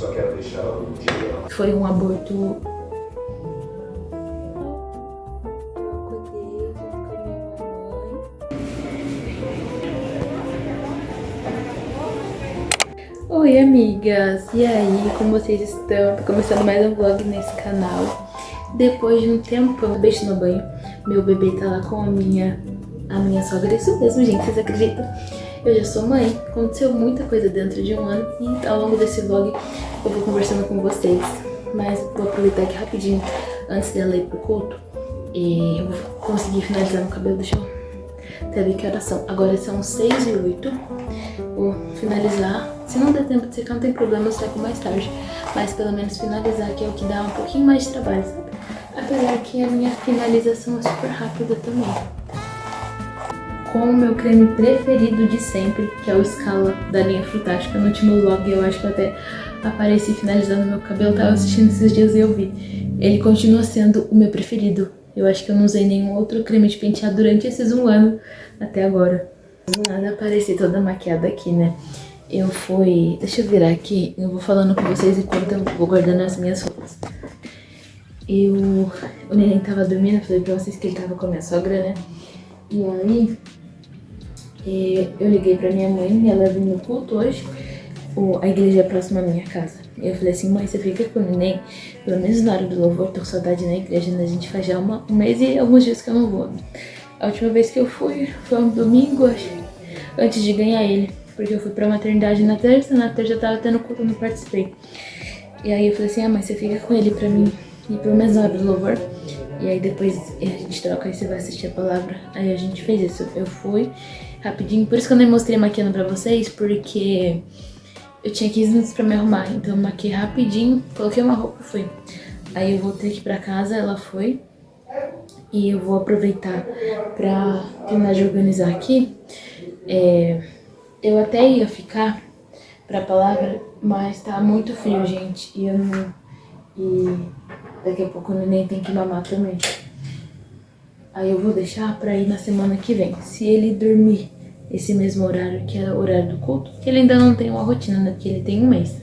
só quero deixar o dia. Foi um aborto. Oi, amigas! E aí, como vocês estão? Tô começando mais um vlog nesse canal. Depois de um tempo, eu acabei de tomar banho. Meu bebê tá lá com a minha sogra. Isso mesmo, gente, vocês acreditam? Eu já sou mãe. Aconteceu muita coisa dentro de um ano e ao longo desse vlog eu vou conversando com vocês. Mas vou aproveitar aqui rapidinho, antes dela ir pro culto. E eu vou conseguir finalizar meu cabelo. Deixa eu até ver que horas são. Agora são 6h08. Vou finalizar. Se não der tempo de secar, não tem problema, eu seco mais tarde. Mas pelo menos finalizar, que é o que dá um pouquinho mais de trabalho, sabe? Apesar que a minha finalização é super rápida também. Com o meu creme preferido de sempre, que é o Scala da linha Frutástica. No último vlog eu acho que até apareci finalizando meu cabelo, tava assistindo esses dias e eu vi. Ele continua sendo o meu preferido. Eu acho que eu não usei nenhum outro creme de pentear durante esses um ano até agora. Do nada apareci toda maquiada aqui, né? Eu fui... Deixa eu virar aqui, eu vou falando com vocês enquanto eu vou guardando as minhas roupas. O neném tava dormindo, eu falei pra vocês que ele tava com a minha sogra, né? E aí, eu liguei pra minha mãe, ela veio no culto hoje. A igreja é próxima à minha casa. Eu falei assim, mãe, você fica com o neném, pelo menos na hora do louvor, tô com saudade na igreja, né? A gente faz já um mês e alguns dias que eu não vou. A última vez que eu fui foi um domingo, acho, antes de ganhar ele. Porque eu fui pra maternidade na terça eu tava tendo culto, eu não participei. E aí eu falei assim, mãe, você fica com ele pra mim, e pelo menos na hora do louvor. E aí depois a gente troca, aí você vai assistir a palavra. Aí a gente fez isso, eu fui rapidinho. Por isso que eu nem mostrei maquiando pra vocês, porque eu tinha 15 minutos pra me arrumar. Então eu maquiei rapidinho, coloquei uma roupa e fui. Aí eu voltei aqui pra casa, ela foi. E eu vou aproveitar pra terminar de organizar aqui. Eu até ia ficar pra palavra, mas tá muito frio, gente. E eu não... E daqui a pouco o neném tem que mamar também. Aí eu vou deixar pra ir na semana que vem. Se ele dormir esse mesmo horário, que era o horário do culto, que ele ainda não tem uma rotina, né? Porque ele tem um mês.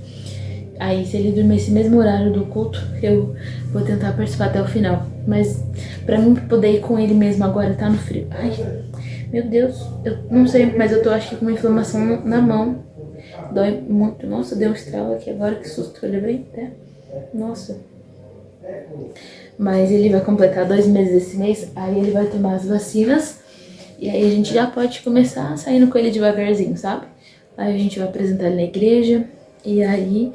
Aí se ele dormir esse mesmo horário do culto, eu vou tentar participar até o final. Mas pra mim poder ir com ele mesmo agora, tá no frio. Ai, meu Deus, eu não sei, mas eu tô acho que com uma inflamação na mão. Dói muito. Nossa, deu um estralo aqui agora, que susto que eu levei até. Nossa. Mas ele vai completar 2 meses esse mês, aí ele vai tomar as vacinas. E aí a gente já pode começar saindo com ele devagarzinho, sabe? Aí a gente vai apresentar ele na igreja. E aí,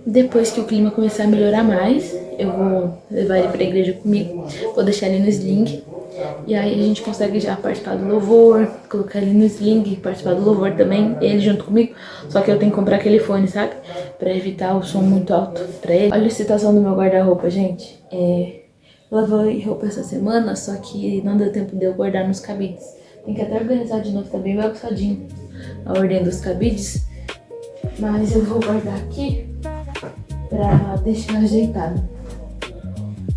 depois que o clima começar a melhorar mais, eu vou levar ele pra igreja comigo. Vou deixar ele no sling. E aí a gente consegue já participar do louvor, colocar ele no sling, participar do louvor também, ele junto comigo. Só que eu tenho que comprar aquele fone, sabe? Pra evitar o som muito alto pra ele. Olha a situação do meu guarda-roupa, gente. Lavei roupa essa semana, só que não deu tempo de eu guardar nos cabides. Tem que até organizar de novo, tá bem bagunçadinho a ordem dos cabides. Mas eu vou guardar aqui pra deixar ajeitado.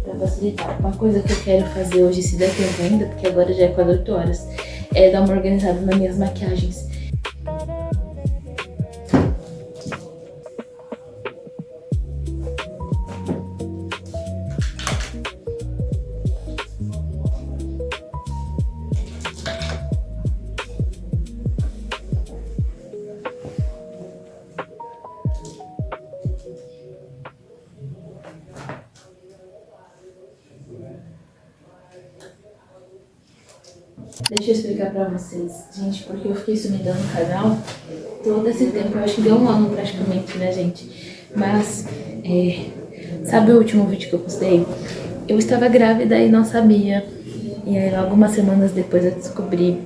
Pra facilitar. Uma coisa que eu quero fazer hoje, se der tempo ainda, porque agora já é quase 8 horas, é dar uma organizada nas minhas maquiagens. Deixa eu explicar pra vocês, gente, porque eu fiquei sumida no canal todo esse tempo, eu acho que deu um ano praticamente, né, gente? Mas, sabe o último vídeo que eu postei? Eu estava grávida e não sabia, e aí algumas semanas depois eu descobri.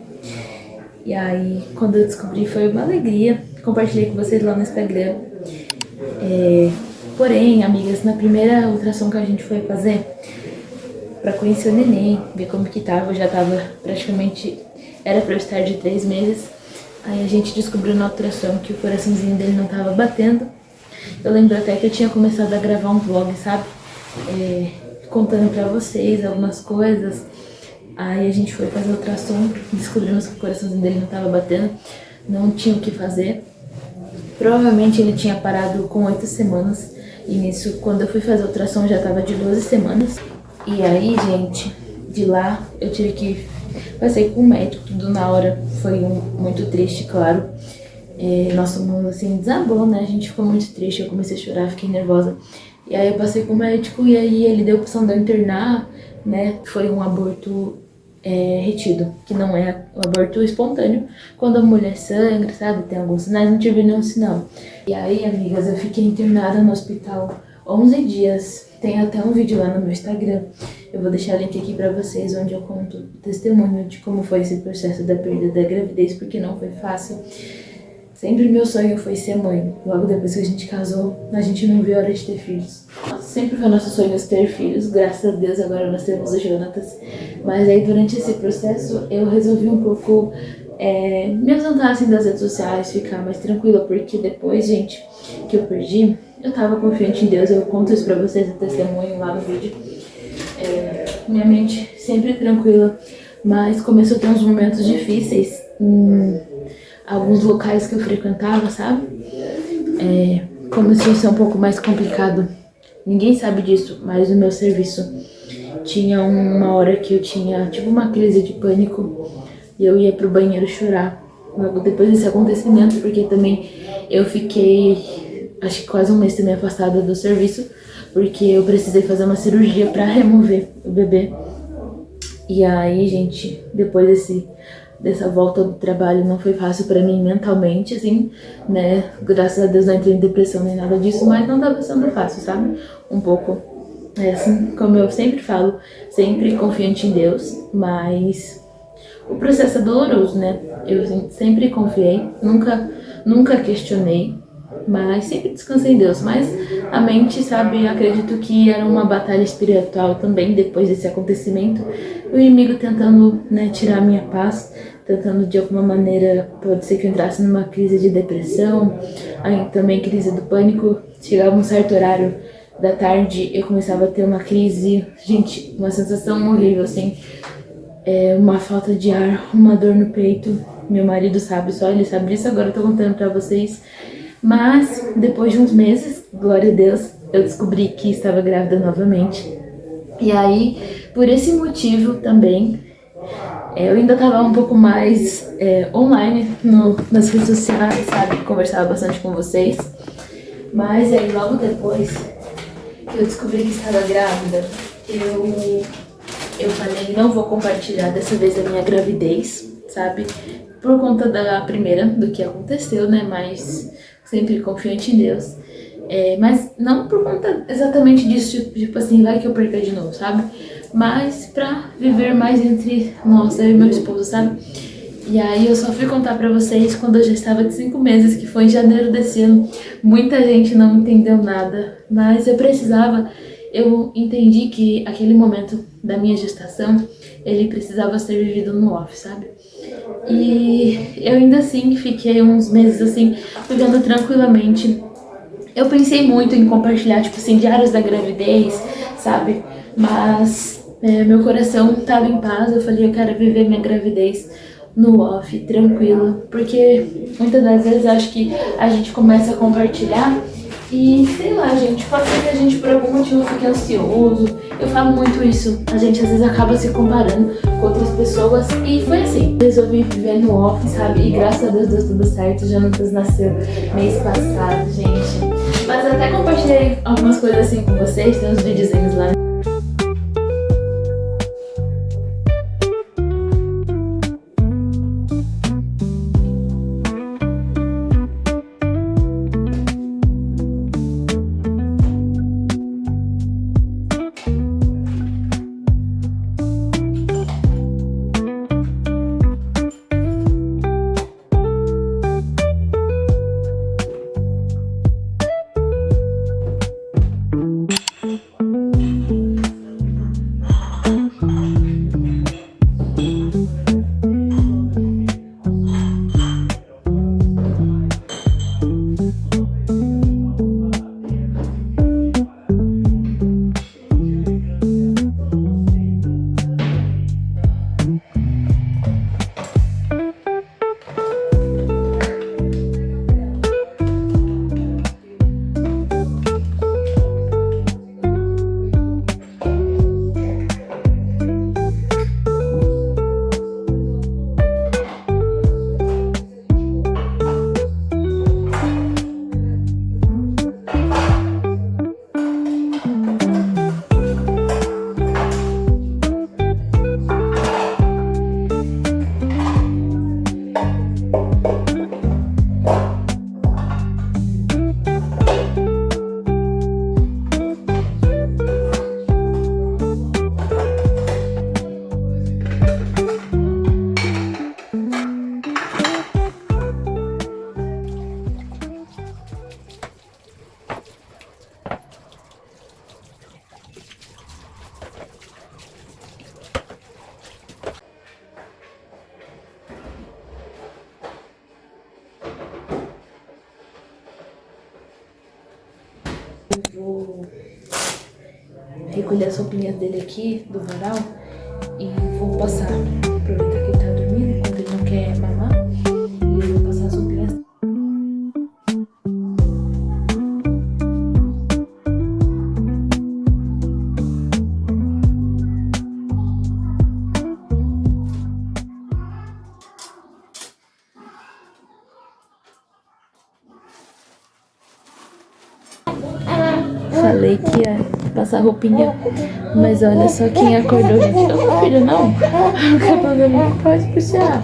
E aí, quando eu descobri, foi uma alegria, compartilhei com vocês lá no Instagram. Porém, amigas, na primeira ultrassom que a gente foi fazer, pra conhecer o neném, ver como que tava, eu já tava praticamente, era pra eu estar de 3 meses. Aí a gente descobriu na ultrassom que o coraçãozinho dele não tava batendo. Eu lembro até que eu tinha começado a gravar um vlog, sabe? Contando pra vocês algumas coisas. Aí a gente foi fazer ultrassom, descobrimos que o coraçãozinho dele não tava batendo, não tinha o que fazer. Provavelmente ele tinha parado com 8 semanas. E nisso, quando eu fui fazer a ultrassom, já tava de 12 semanas. E aí, gente, de lá eu tive que... Passei com o médico, tudo na hora. Foi muito triste, claro. Nosso mundo, assim, desabou, né? A gente ficou muito triste, eu comecei a chorar, fiquei nervosa. E aí eu passei com o médico e aí ele deu a opção de eu internar, né? Foi um aborto retido, que não é o aborto espontâneo. Quando a mulher sangra, sabe? Tem alguns sinais, não tive nenhum sinal. E aí, amigas, eu fiquei internada no hospital 11 dias. Tem até um vídeo lá no meu Instagram. Eu vou deixar o link aqui pra vocês, onde eu conto o testemunho de como foi esse processo da perda da gravidez, porque não foi fácil. Sempre meu sonho foi ser mãe. Logo depois que a gente casou, a gente não viu a hora de ter filhos. Sempre foi nosso sonho ter filhos, graças a Deus agora nós temos o Jonatas. Mas aí durante esse processo eu resolvi um pouco me ausentar assim das redes sociais, ficar mais tranquila, porque depois, gente, que eu perdi, eu tava confiante em Deus, eu conto isso pra vocês, o testemunho lá no vídeo. Minha mente sempre tranquila, mas começou a ter uns momentos difíceis alguns locais que eu frequentava, sabe? Começou a ser um pouco mais complicado. Ninguém sabe disso, mas o meu serviço tinha uma hora que eu tinha tipo uma crise de pânico e eu ia pro banheiro chorar logo depois desse acontecimento, porque também eu fiquei acho que quase um mês também afastada do serviço, porque eu precisei fazer uma cirurgia pra remover o bebê. E aí, gente, depois dessa volta do trabalho não foi fácil pra mim mentalmente, assim, né? Graças a Deus não entrei em depressão nem nada disso, mas não tava sendo fácil, sabe? Um pouco. Assim, como eu sempre falo, sempre confiante em Deus, mas o processo é doloroso, né? Eu sempre confiei, nunca questionei, mas sempre descansei em Deus. Mas a mente, sabe, acredito que era uma batalha espiritual também depois desse acontecimento. O inimigo tentando, né, tirar a minha paz, tentando de alguma maneira, pode ser que eu entrasse numa crise de depressão, aí também crise do pânico. Chegava um certo horário da tarde, eu começava a ter uma crise, gente, uma sensação horrível, assim, uma falta de ar, uma dor no peito. Meu marido sabe, só ele sabe disso, agora eu tô contando pra vocês. Mas, depois de uns meses, glória a Deus, eu descobri que estava grávida novamente. E aí, por esse motivo também, eu ainda tava um pouco mais online nas redes sociais, sabe? Conversava bastante com vocês. Mas aí, logo depois que eu descobri que estava grávida, eu falei, não vou compartilhar dessa vez a minha gravidez, sabe? Por conta da primeira, do que aconteceu, né? Mas sempre confiante em Deus. Mas não por conta exatamente disso, tipo assim, vai que eu perca de novo, sabe? Mas pra viver mais entre nós, eu e meu esposo, sabe? E aí eu só fui contar pra vocês quando eu já estava de 5 meses, que foi em janeiro desse ano. Muita gente não entendeu nada, mas eu entendi que aquele momento da minha gestação, ele precisava ser vivido no off, sabe? E eu ainda assim fiquei uns meses assim, vivendo tranquilamente. Eu pensei muito em compartilhar, tipo assim, diários da gravidez, sabe? Mas meu coração tava em paz, eu falei, eu quero viver minha gravidez no off, tranquilo. Porque muitas das vezes eu acho que a gente começa a compartilhar e, sei lá, gente, pode ser que a gente por algum motivo fique ansioso. Eu falo muito isso, a gente às vezes acaba se comparando com outras pessoas. E foi assim, resolvi viver no off, sabe? E graças a Deus deu tudo certo, o Jonatas nasceu mês passado, gente. Mas até compartilhei algumas coisas assim com vocês, tem uns videozinhos lá. Eu vou recolher as roupinhas dele aqui do varal e vou passar. Aproveitar que ele tá dormindo, quando ele não quer mamar, e eu vou passar as roupinhas. Falei que ia passar roupinha, mas olha só quem acordou, gente. Não, filho, não. O cabelo não pode puxar.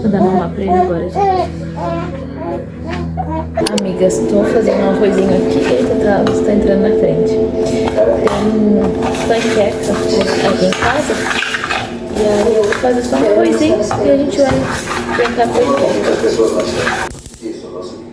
Vou dar mamar pra ele agora, gente. Amigas, tô fazendo um arrozinho aqui. Eita, você tá entrando na frente. Tem panqueca aqui em casa. E aí eu vou fazer só um arrozinho e a gente vai tentar panqueca. As pessoas não acham. Isso, eu posso ficar.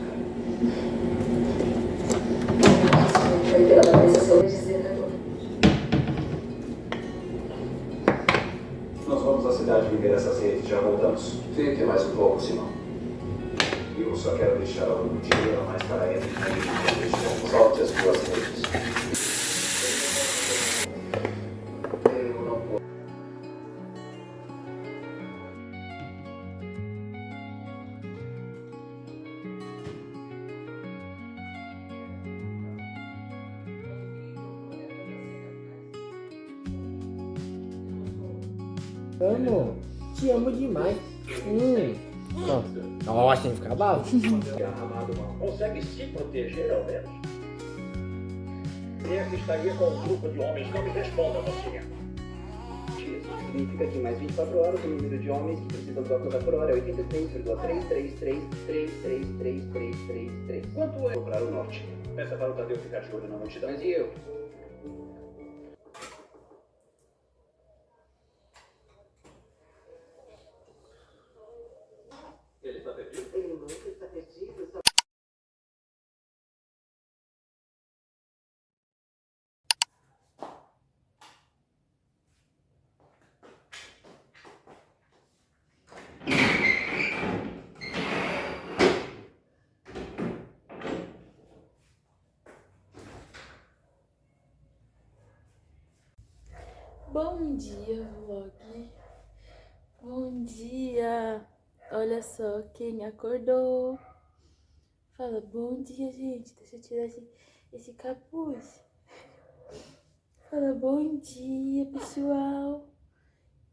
Nós vamos à cidade viver essas redes, já voltamos. Fique mais um pouco, Simão. Eu só quero deixar algum dinheiro a mais para ele. Solte as duas redes. Eu não vou. Amo, te amo demais. Nossa, tem que ficar bravo. Amado mal. Consegue se proteger ao menos? Quem é que estaria com um grupo de homens? Não me responda, mocinha. Isso significa que mais 24 horas o número de homens que precisam do álcool por hora é 83,333333333. Quanto é? Vou para o norte. Peça para o Tadeu ficar de olho na multidão. Mas e eu? Ele está perdido? Ele nunca está perdido. Bom dia, vlog. Bom dia. Olha só quem acordou. Fala bom dia, gente. Deixa eu tirar esse capuz. Fala bom dia, pessoal.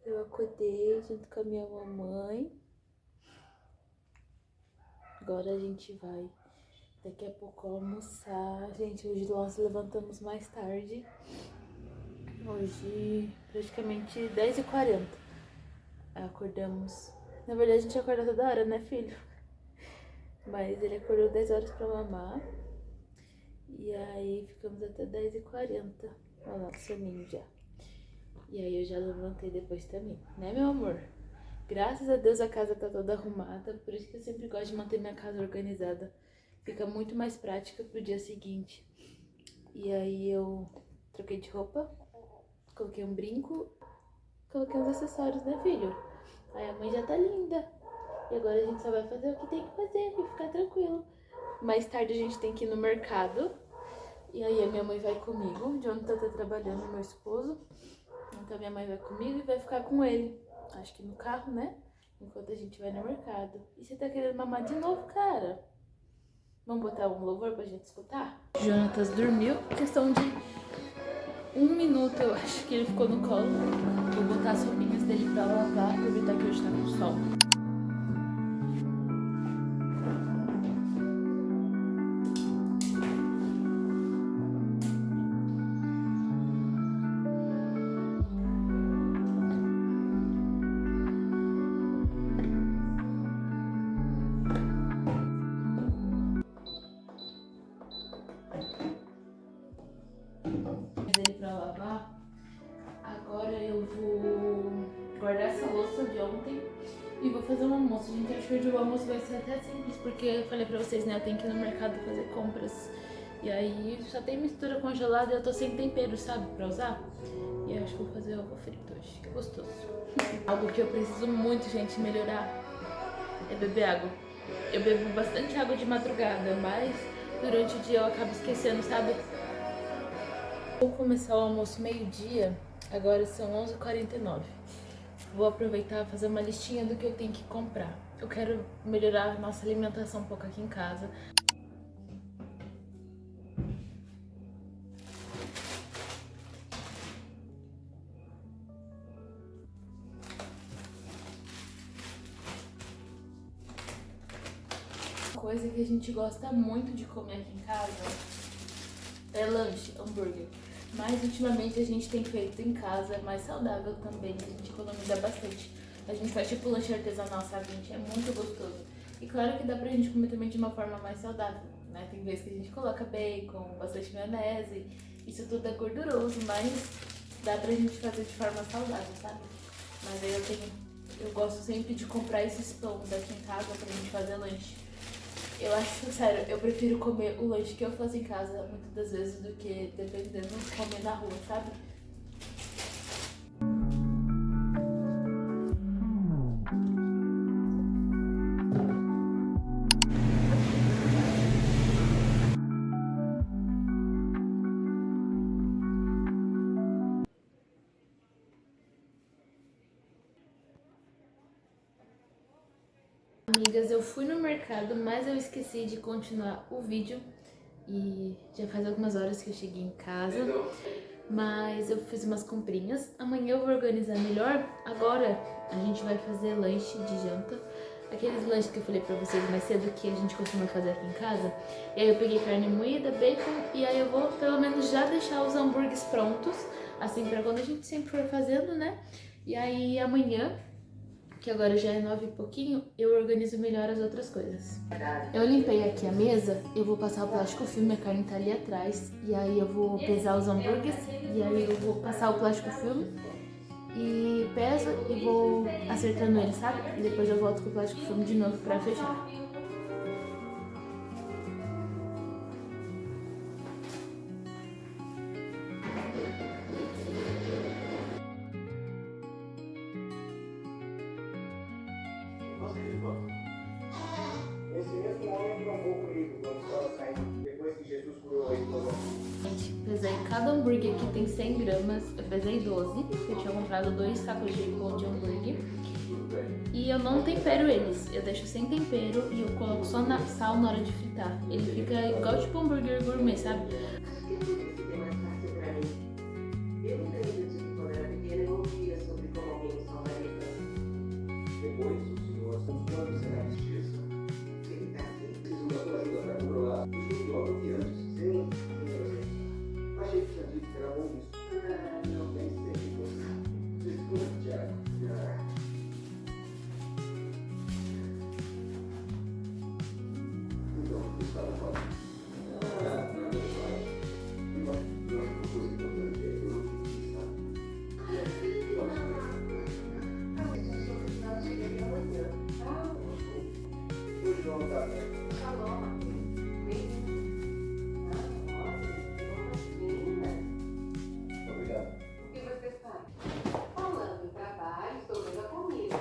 Eu acordei junto com a minha mamãe. Agora a gente vai daqui a pouco almoçar. Gente, hoje nós levantamos mais tarde. Hoje, praticamente 10h40. Acordamos. Na verdade, a gente acorda toda hora, né, filho? Mas ele acordou 10 horas pra mamar. E aí, ficamos até 10h40. Olha lá, o soninho já. E aí, eu já levantei depois também. Né, meu amor? Graças a Deus, a casa tá toda arrumada. Por isso que eu sempre gosto de manter minha casa organizada. Fica muito mais prática pro dia seguinte. E aí, eu troquei de roupa. Coloquei um brinco, coloquei uns acessórios, né, filho? Aí a mãe já tá linda. E agora a gente só vai fazer o que tem que fazer e ficar tranquilo. Mais tarde a gente tem que ir no mercado. E aí a minha mãe vai comigo. O Jonathan tá trabalhando, meu esposo. Então minha mãe vai comigo e vai ficar com ele. Acho que no carro, né? Enquanto a gente vai no mercado. E você tá querendo mamar de novo, cara? Vamos botar um louvor pra gente escutar? Jonatas dormiu. Questão de 1 minuto, eu acho que ele ficou no colo. Vou botar as roupinhas dele pra lavar, aproveitar que hoje tá com sol. Dele pra lavar. Agora eu vou guardar essa louça de ontem e vou fazer um almoço. Gente, acho que hoje o almoço vai ser até simples, porque eu falei pra vocês, né, eu tenho que ir no mercado fazer compras. E aí só tem mistura congelada e eu tô sem tempero, sabe, pra usar. E eu acho que vou fazer ovo frito hoje, que gostoso. Algo que eu preciso muito, gente, melhorar é beber água. Eu bebo bastante água de madrugada, mas durante o dia eu acabo esquecendo, sabe? Vou começar o almoço meio-dia, agora são 11h49. Vou aproveitar e fazer uma listinha do que eu tenho que comprar. Eu quero melhorar a nossa alimentação um pouco aqui em casa. Coisa que a gente gosta muito de comer aqui em casa é lanche, hambúrguer. Mas ultimamente a gente tem feito em casa, é mais saudável também, a gente economiza bastante. A gente faz tipo lanche artesanal, sabe, gente? É muito gostoso. E claro que dá pra gente comer também de uma forma mais saudável, né? Tem vezes que a gente coloca bacon, bastante maionese, isso tudo é gorduroso, mas dá pra gente fazer de forma saudável, sabe? Mas aí eu gosto sempre de comprar esses pães aqui em casa pra gente fazer lanche. Eu acho, sério, eu prefiro comer o lanche que eu faço em casa muitas das vezes do que, dependendo, comer na rua, sabe? Amigas, eu fui no mercado, mas eu esqueci de continuar o vídeo e já faz algumas horas que eu cheguei em casa, mas eu fiz umas comprinhas. Amanhã eu vou organizar melhor. Agora a gente vai fazer lanche de janta, aqueles lanches que eu falei pra vocês mais cedo que a gente costuma fazer aqui em casa. E aí eu peguei carne moída, bacon, e aí eu vou pelo menos já deixar os hambúrgueres prontos, assim pra quando a gente sempre for fazendo, né? E aí amanhã, que agora já é 9 e pouquinho, eu organizo melhor as outras coisas. Eu limpei aqui a mesa, eu vou passar o plástico filme, a carne tá ali atrás, e aí eu vou pesar os hambúrgueres, e aí eu vou passar o plástico filme, e peso e vou acertando ele, sabe? E depois eu volto com o plástico filme de novo pra fechar. Esse mesmo homem trombou comigo quando estava saindo, depois que Jesus curou ele. Gente, pesei cada hambúrguer aqui, tem 100 gramas, eu pesei 12, eu tinha comprado 2 sacos de pão de hambúrguer. E eu não tempero eles, eu deixo sem tempero e eu coloco só sal na hora de fritar. Ele fica igual tipo hambúrguer gourmet, sabe? Eu me lembro de que quando era pequena eu ouvia sobre como alguém salvaria. Depois, o senhor, quando será que disso? Ele tá assim. Preciso da sua ajuda para controlar os logo que antes. Sim, achei que tinha dito que era bom isso. Não pensei em você. Desculpe, Tiago. Então, o que estava falando? Nada demais. Eu acho que uma coisa importante é eu não fiz, sabe? O João tá bem. Obrigado. O que você faz? Falando em trabalho, estou vendo a comida.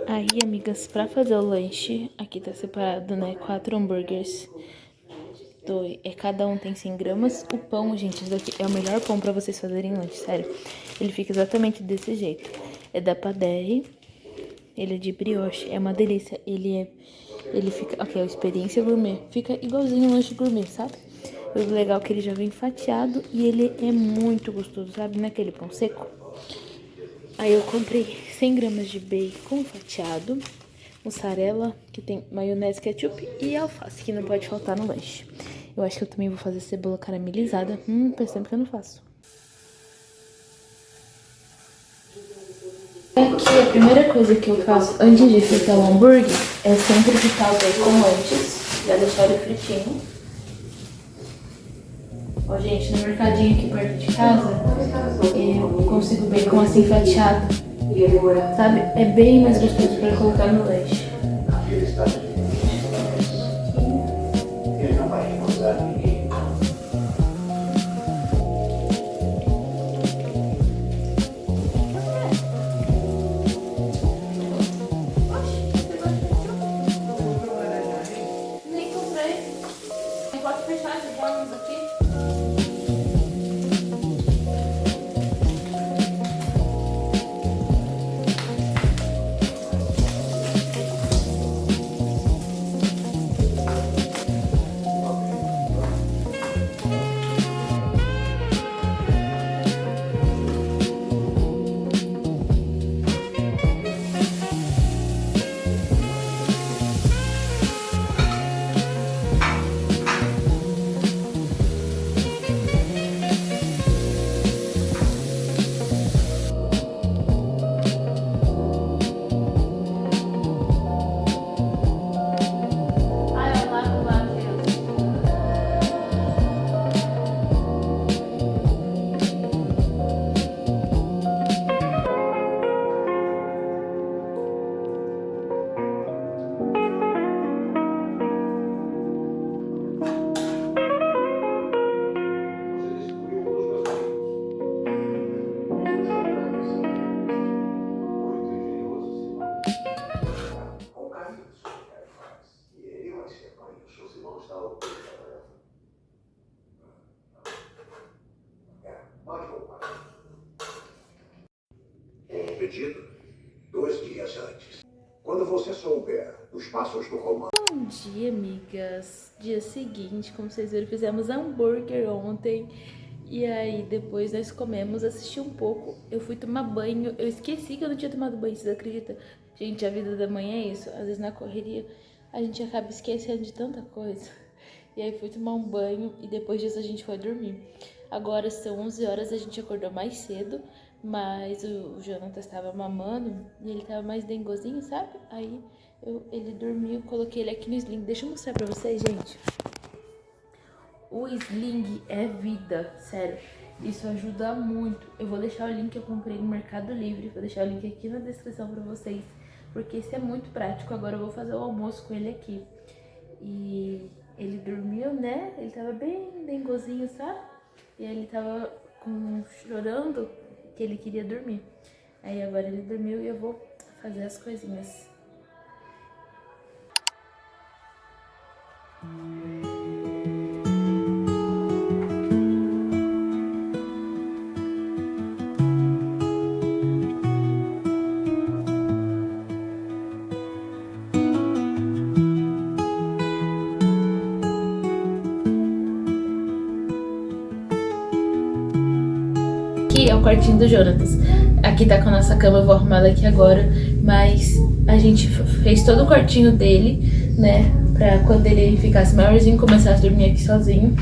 Aí, amigas, pra fazer o lanche, aqui tá separado, né, 4 hambúrgueres. Cada um tem 100 gramas. O pão, gente, isso daqui é o melhor pão pra vocês fazerem lanche, sério. Ele fica exatamente desse jeito. É da Paderri, ele é de brioche, é uma delícia. Ele fica, ok, a experiência gourmet. Fica igualzinho um lanche gourmet, sabe? O legal é que ele já vem fatiado e ele é muito gostoso, sabe? Não é aquele pão seco. Aí eu comprei 100 gramas de bacon fatiado, mussarela, que tem maionese, ketchup e alface, que não pode faltar no lanche. Eu acho que eu também vou fazer cebola caramelizada. Faz tempo que eu não faço. Aqui, a primeira coisa que eu faço antes de fritar o hambúrguer é sempre fritar o bacon antes, já deixar ele fritinho. Ó, gente, no mercadinho aqui perto de casa, eu consigo bacon assim fatiado, sabe? É bem mais gostoso pra colocar no lanche. Ele está ele não vai encontrar ninguém. pode fechar as janelas aqui. Pedido 2 dias antes. Quando você souber dos passos do romance. Bom dia, amigas. Dia seguinte, como vocês viram, fizemos hambúrguer ontem. E aí, depois nós comemos, assisti um pouco. Eu fui tomar banho. Eu esqueci que eu não tinha tomado banho, vocês acreditam? Gente, a vida da mãe é isso. Às vezes na correria a gente acaba esquecendo de tanta coisa. E aí fui tomar um banho e depois disso a gente foi dormir. Agora são 11 horas, a gente acordou mais cedo. Mas o Jonathan estava mamando e ele estava mais dengozinho, sabe? Aí ele dormiu, coloquei ele aqui no sling. Deixa eu mostrar pra vocês, gente. O sling é vida, sério. Isso ajuda muito. Eu vou deixar o link que eu comprei no Mercado Livre. Vou deixar o link aqui na descrição pra vocês. Porque isso é muito prático. Agora eu vou fazer o almoço com ele aqui. E ele dormiu, né? Ele tava bem dengozinho, sabe? E aí ele tava chorando que ele queria dormir. Aí agora ele dormiu e eu vou fazer as coisinhas. Aqui é o quartinho do Jonatas. Aqui tá com a nossa cama, eu vou arrumar ela aqui agora. Mas a gente fez todo o quartinho dele, né? Pra quando ele ficasse maiorzinho, começasse a dormir aqui sozinho.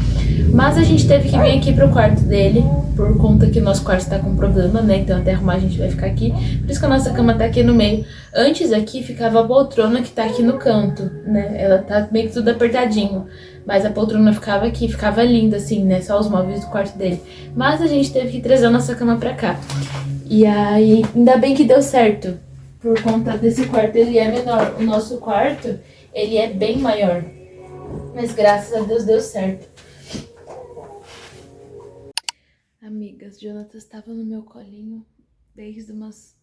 Mas a gente teve que vir aqui pro quarto dele, por conta que o nosso quarto tá com problema, né? Então até arrumar a gente vai ficar aqui. Por isso que a nossa cama tá aqui no meio. Antes aqui ficava a poltrona que tá aqui no canto, né? Ela tá meio que tudo apertadinho. Mas a poltrona ficava aqui, ficava linda assim, né? Só os móveis do quarto dele. Mas a gente teve que trazer a nossa cama pra cá. E aí, ainda bem que deu certo. Por conta desse quarto, ele é menor. O nosso quarto, ele é bem maior. Mas graças a Deus deu certo. Amigas, Jonathan estava no meu colinho desde umas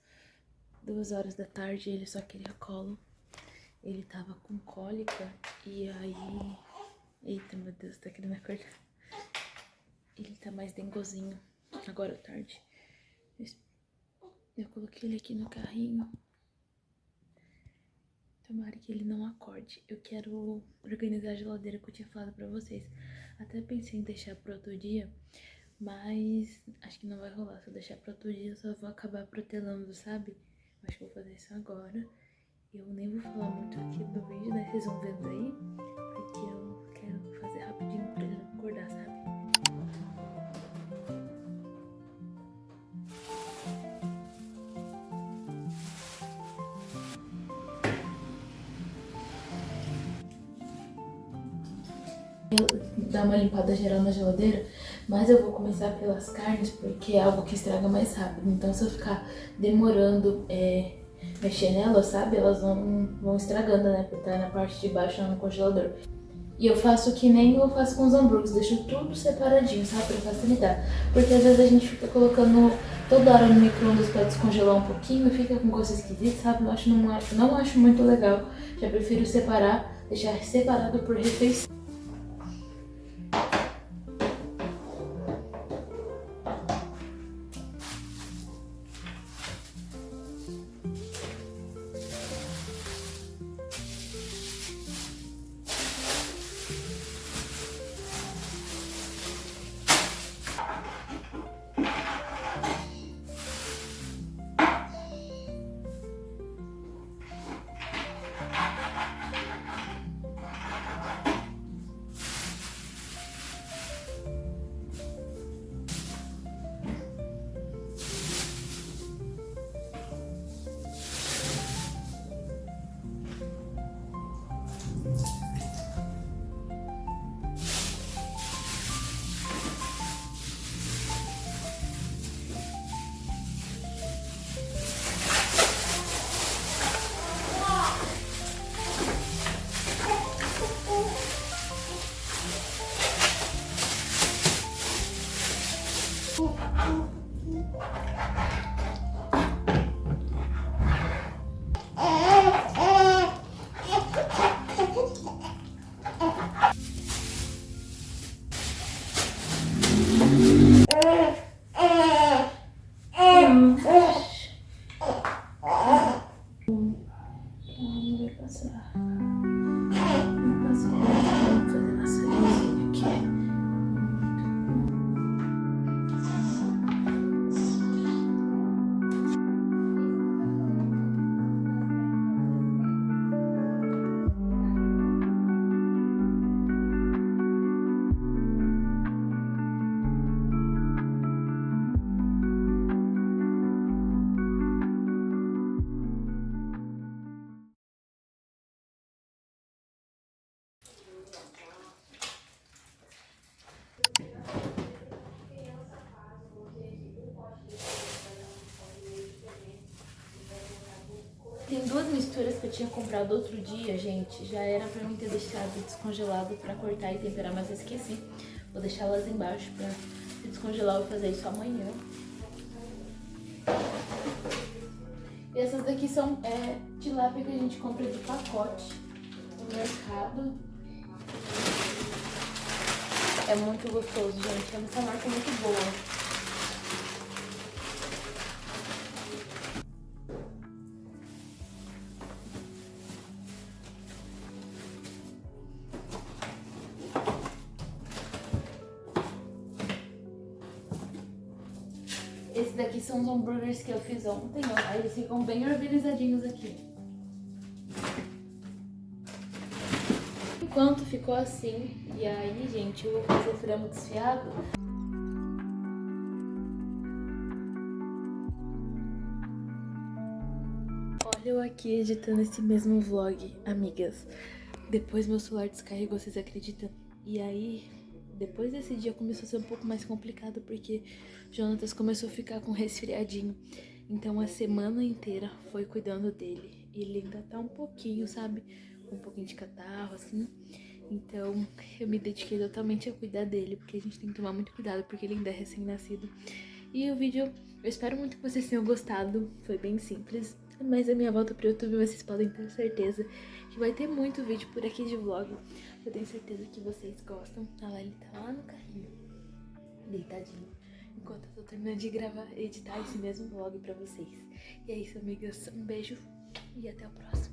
2 horas da tarde. Ele só queria colo. Ele tava com cólica. E aí... Eita, meu Deus, tá querendo acordar. Ele tá mais dengozinho. Agora é tarde. Eu coloquei ele aqui no carrinho. Tomara que ele não acorde. Eu quero organizar a geladeira que eu tinha falado pra vocês. Até pensei em deixar pro outro dia, mas acho que não vai rolar. Se eu deixar pro outro dia, eu só vou acabar protelando, sabe? Acho que vou fazer isso agora. Eu nem vou falar muito aqui do vídeo, né? Vocês vão vendo aí. Porque eu quero fazer rapidinho pra ele não acordar, sabe? Dar uma limpada geral na geladeira, mas eu vou começar pelas carnes porque é algo que estraga mais rápido. Então se eu ficar demorando mexer nelas, sabe, elas vão estragando, né, porque tá na parte de baixo no congelador. E eu faço que nem eu faço com os hambúrgueres, deixo tudo separadinho, sabe, pra facilitar. Porque às vezes a gente fica colocando toda hora no micro-ondas pra descongelar um pouquinho e fica com gosto esquisito, sabe, não acho muito legal. Já prefiro separar, deixar separado por refeição. Tem duas misturas que eu tinha comprado outro dia, gente. Já era pra mim ter deixado descongelado pra cortar e temperar, mas eu esqueci. Vou deixar elas embaixo pra descongelar. Vou fazer isso amanhã. E essas daqui são tilápia que a gente compra de pacote no mercado. É muito gostoso, gente. Essa marca é muito boa. Esse daqui são os hambúrgueres que eu fiz ontem, ó. Aí eles ficam bem organizadinhos aqui. Enquanto ficou assim, e aí, gente, eu vou fazer frango desfiado. Olha eu aqui editando esse mesmo vlog, amigas. Depois meu celular descarregou, vocês acreditam? E aí, depois desse dia começou a ser um pouco mais complicado, porque Jonatas começou a ficar com resfriadinho. Então a semana inteira foi cuidando dele. E ele ainda tá um pouquinho, sabe? Um pouquinho de catarro, assim. Então eu me dediquei totalmente a cuidar dele, porque a gente tem que tomar muito cuidado, porque ele ainda é recém-nascido. E o vídeo, eu espero muito que vocês tenham gostado. Foi bem simples, mas a minha volta pro YouTube, vocês podem ter certeza que vai ter muito vídeo por aqui de vlog. Eu tenho certeza que vocês gostam. Olha lá, ele tá lá no carrinho, deitadinho, enquanto eu tô terminando de gravar, editar esse mesmo vlog pra vocês. E é isso, amigas. Um beijo e até o próximo.